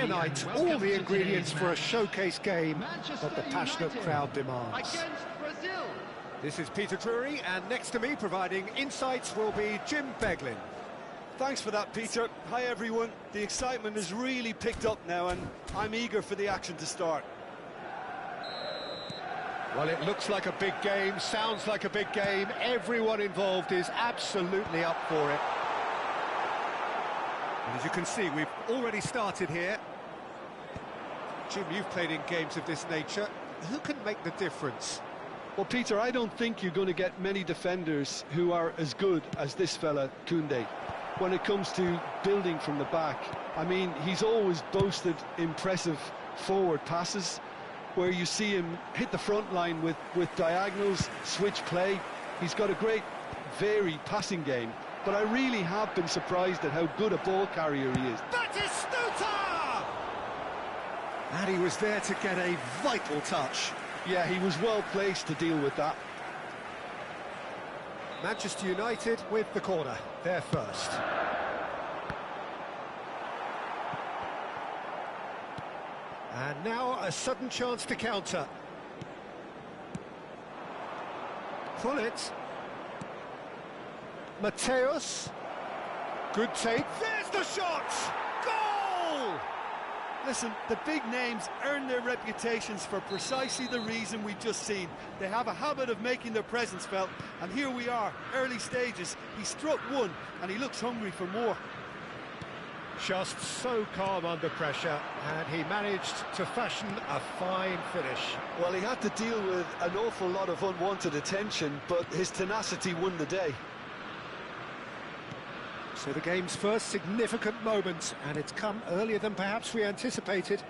tonight, all the ingredients for a showcase game that the passionate crowd demands. This is Peter Drury, and next to me providing insights will be Jim Beglin. Thanks for that, Peter. Hi, everyone. The excitement has really picked up now, and I'm eager for the action to start. Well, it looks like a big game, sounds like a big game. Everyone involved is absolutely up for it. And as you can see, we've already started here. Jim, you've played in games of this nature. Who can make the difference? Well, Peter, I don't think you're going to get many defenders who are as good as this fella, Koundé. When it comes to building from the back, I mean, he's always boasted impressive forward passes, where you see him hit the front line with diagonals, switch play. He's got a great, varied passing game, but I really have been surprised at how good a ball carrier he is. Batistuta! And he was there to get a vital touch. Yeah, he was well placed to deal with that. Manchester United with the corner, they're first. And now a sudden chance to counter. Pull it. Mateus. Good take. There's the shot! Goal! Listen, the big names earn their reputations for precisely the reason we've just seen. They have a habit of making their presence felt, and here we are, early stages. He struck one, and he looks hungry for more. Just so calm under pressure, and he managed to fashion a fine finish. Well, he had to deal with an awful lot of unwanted attention, but his tenacity won the day. So the game's first significant moment, and it's come earlier than perhaps we anticipated.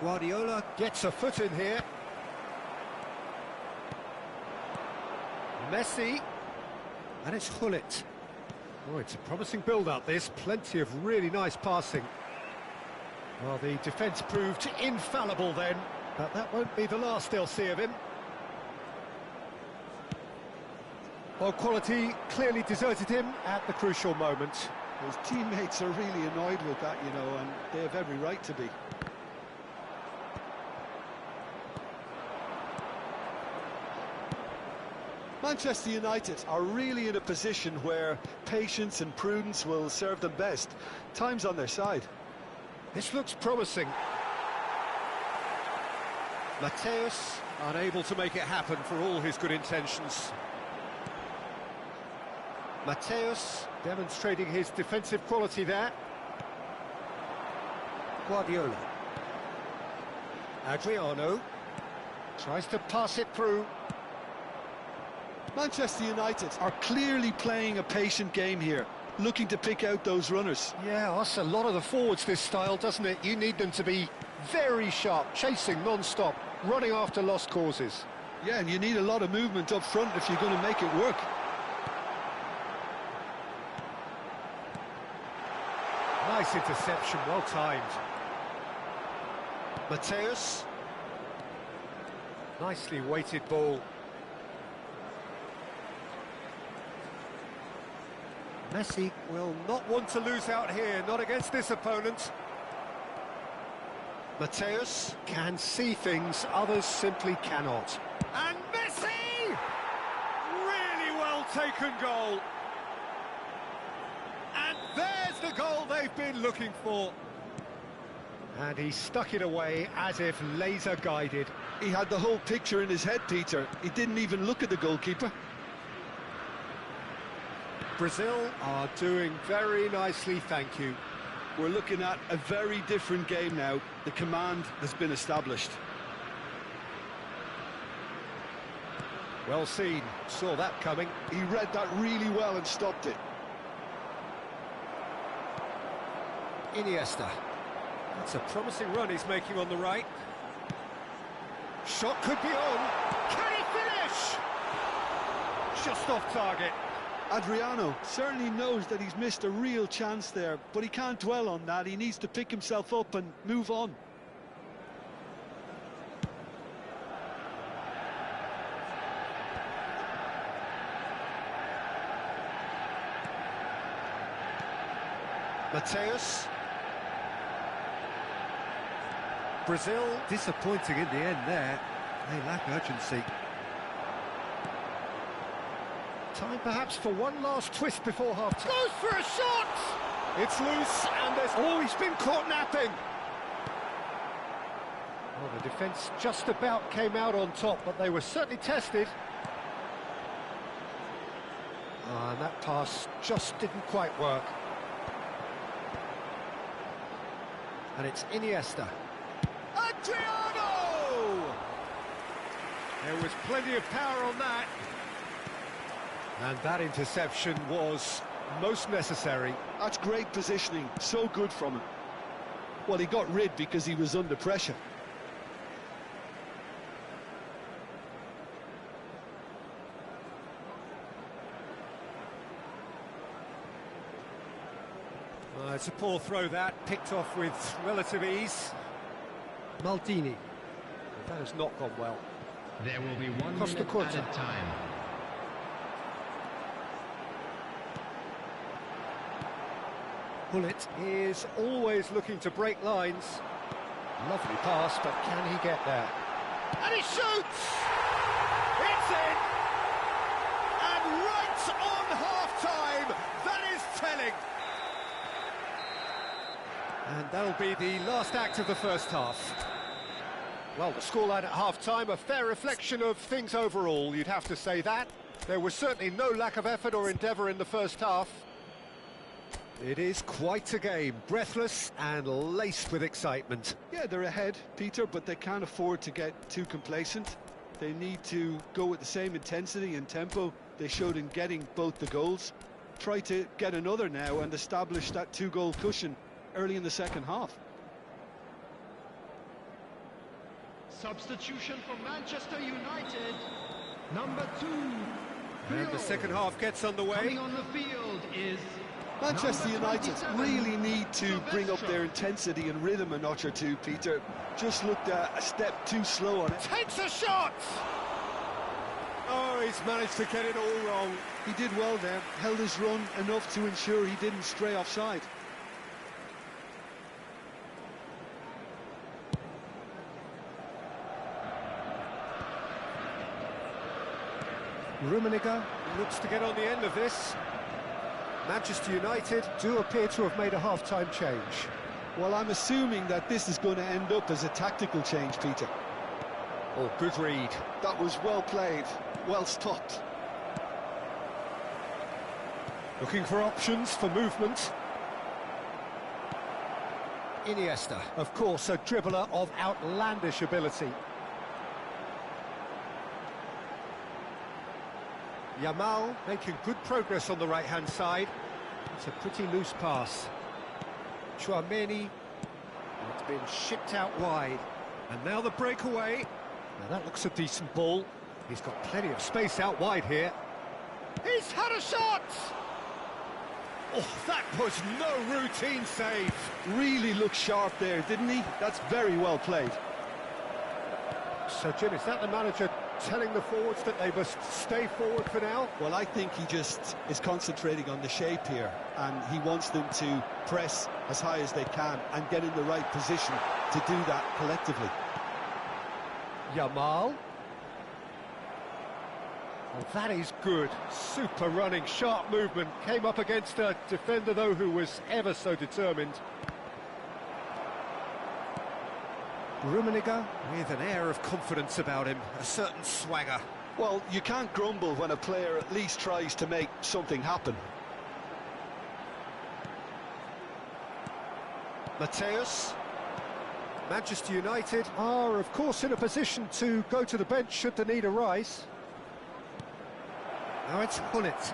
Guardiola gets a foot in here. Messi. And it's Gullit. Oh, it's a promising build-up, this. Plenty of really nice passing. Well, the defence proved infallible then, but that won't be the last they'll see of him. Well, quality clearly deserted him at the crucial moment. His teammates are really annoyed with that, you know, and they have every right to be. Manchester United are really in a position where patience and prudence will serve them best. Time's on their side. This looks promising. Mateus unable to make it happen for all his good intentions. Mateus demonstrating his defensive quality there. Guardiola. Adriano tries to pass it through. Manchester United are clearly playing a patient game here, looking to pick out those runners. Yeah, that's a lot of the forwards, this style, doesn't it? You need them to be very sharp, chasing non-stop, running after lost causes. Yeah, and you need a lot of movement up front if you're going to make it work. Nice interception, well timed. Mateus. Nicely weighted ball. Messi will not want to lose out here, not against this opponent. Mateus can see things others simply cannot. And Messi! Really well taken goal. And there's the goal they've been looking for. And he stuck it away as if laser guided. He had the whole picture in his head, Peter. He didn't even look at the goalkeeper. Brazil are doing very nicely, thank you. We're looking at a very different game now. The command has been established. Well seen, saw that coming. He read that really well and stopped it. Iniesta. That's a promising run he's making on the right. Shot could be on. Can he finish? Just off target. Adriano certainly knows that he's missed a real chance there, but he can't dwell on that. He needs to pick himself up and move on. Mateus. Brazil, disappointing in the end there. They lack urgency. Time perhaps for one last twist before half-time. Goes for a shot! It's loose, and there's... Oh, he's been caught napping! Well, the defence just about came out on top, but they were certainly tested. And that pass just didn't quite work. And it's Iniesta. Adriano! There was plenty of power on that. And that interception was most necessary. That's great positioning, so good from him. Well, he got rid because he was under pressure. It's a poor throw that, picked off with relative ease. Maldini. That has not gone well. There will be 1 minute added time. Bullet is always looking to break lines. Lovely pass, but can he get there? And he shoots! It's in! And right on half-time, that is telling! And that'll be the last act of the first half. Well, the scoreline at half-time, a fair reflection of things overall, you'd have to say that. There was certainly no lack of effort or endeavour in the first half. It is quite a game, breathless and laced with excitement. Yeah, they're ahead, Peter, but they can't afford to get too complacent. They need to go with the same intensity and tempo they showed in getting both the goals. Try to get another now and establish that 2-goal cushion early in the second half. Substitution for Manchester United, number 2. And the second half gets underway. Coming on the field is Manchester United really need to bring up their intensity and rhythm a notch or two, Peter. Just looked a step too slow on it. Takes a shot! Oh, he's managed to get it all wrong. He did well there, held his run enough to ensure he didn't stray offside. Rummenigge looks to get on the end of this. Manchester United do appear to have made a half-time change. Well, I'm assuming that this is going to end up as a tactical change, Peter. Oh, good read. That was well played, well stopped. Looking for options for movement. Iniesta, of course, a dribbler of outlandish ability. Yamal making good progress on the right-hand side. It's a pretty loose pass. Chouameni, it's been shipped out wide. And now the breakaway. Now that looks a decent ball. He's got plenty of space out wide here. He's had a shot! Oh, that was no routine save. Really looked sharp there, didn't he? That's very well played. So, Jim, is that the manager telling the forwards that they must stay forward for now? Well, I think he just is concentrating on the shape here, and he wants them to press as high as they can and get in the right position to do that collectively. Yamal. Oh, that is good. Super running, sharp movement. Came up against a defender, though, who was ever so determined. Rummenigge with an air of confidence about him, a certain swagger. Well, you can't grumble when a player at least tries to make something happen. Mateus. Manchester United are, of course, in a position to go to the bench should the need arise. Now it's Hullet.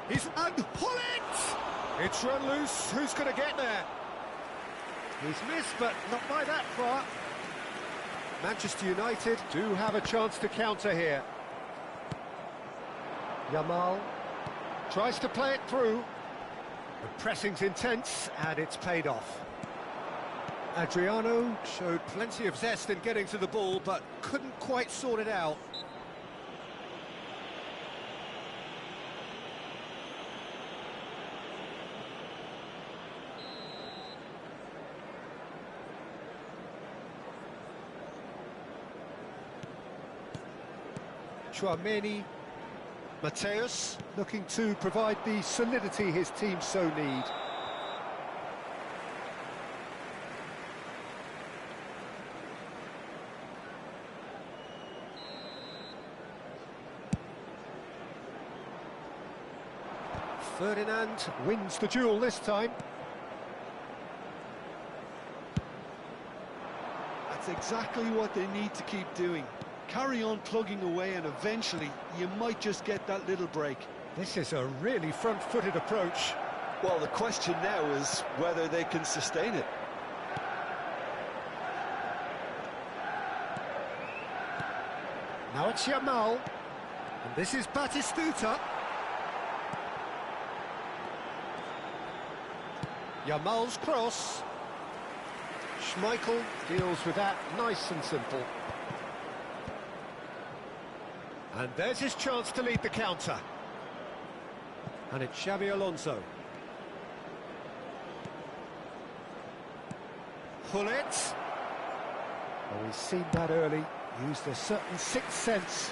He's... And Hullet! It's run loose. Who's going to get there? He's missed, but not by that far. Manchester United do have a chance to counter here. Yamal tries to play it through. The pressing's intense, and it's paid off. Adriano showed plenty of zest in getting to the ball, but couldn't quite sort it out. Chouameni. Mateus looking to provide the solidity his team so need. Ferdinand wins the duel this time. That's exactly what they need to keep doing. Carry on plugging away and eventually you might just get that little break. This is a really front-footed approach. Well, the question now is whether they can sustain it. Now it's Yamal. And this is Batistuta. Yamal's cross. Schmeichel deals with that nice and simple. And there's his chance to lead the counter. And it's Xabi Alonso. Hullet. Oh, he's seen that early. Used a certain sixth sense.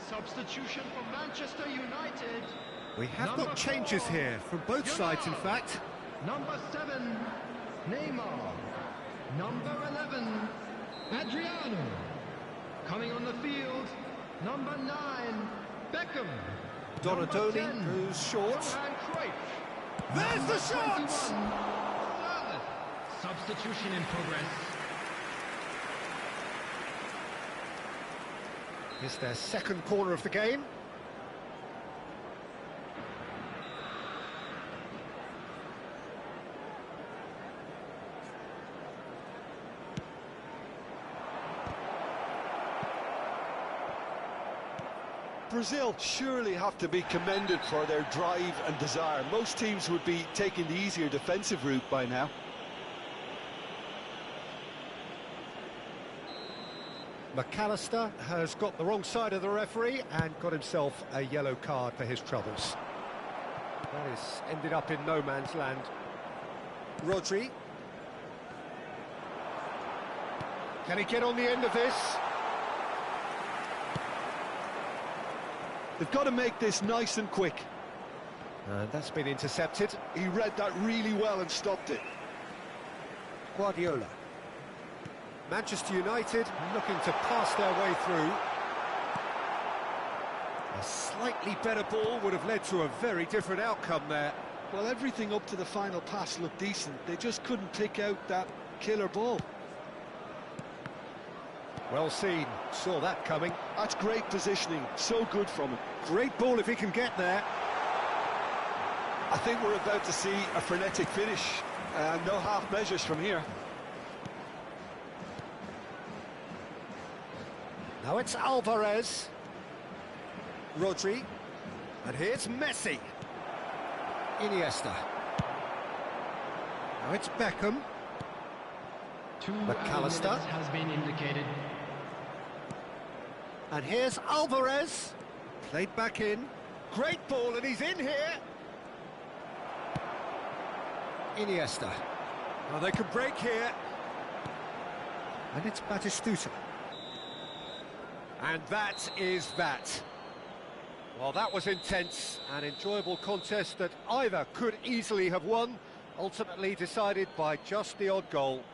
Substitution for Manchester United. We have got changes here from both sides, in fact. Number 7, Neymar. Number 11, Adriano. Coming on the field, number 9, Beckham. Donadoni goes short. There's the shot! Substitution in progress. It's their second corner of the game. Brazil surely have to be commended for their drive and desire. Most teams would be taking the easier defensive route by now. McAllister has got the wrong side of the referee and got himself a yellow card for his troubles. That has ended up in no man's land. Rodri. Can he get on the end of this? They've got to make this nice and quick. And that's been intercepted. He read that really well and stopped it. Guardiola. Manchester United looking to pass their way through. A slightly better ball would have led to a very different outcome there. Well, everything up to the final pass looked decent. They just couldn't pick out that killer ball. Well seen, saw that coming. That's great positioning, so good from him. Great ball if he can get there. I think we're about to see a frenetic finish. No half measures from here. Now it's Alvarez. Rodri. And here's Messi. Iniesta. Now it's Beckham. McAllister has been indicated. And here's Alvarez. Played back in. Great ball, and he's in here. Iniesta. Well, they can break here. And it's Batistuta. And that is that. Well, that was intense, an enjoyable contest that either could easily have won, ultimately decided by just the odd goal.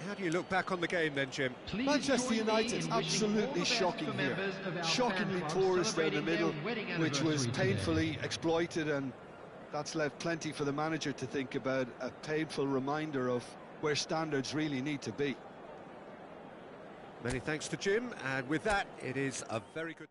How do you look back on the game then, Jim? Manchester United's absolutely shocking here. Shockingly porous down the middle, which was painfully exploited, and that's left plenty for the manager to think about, a painful reminder of where standards really need to be. Many thanks to Jim, and with that, it is a very good...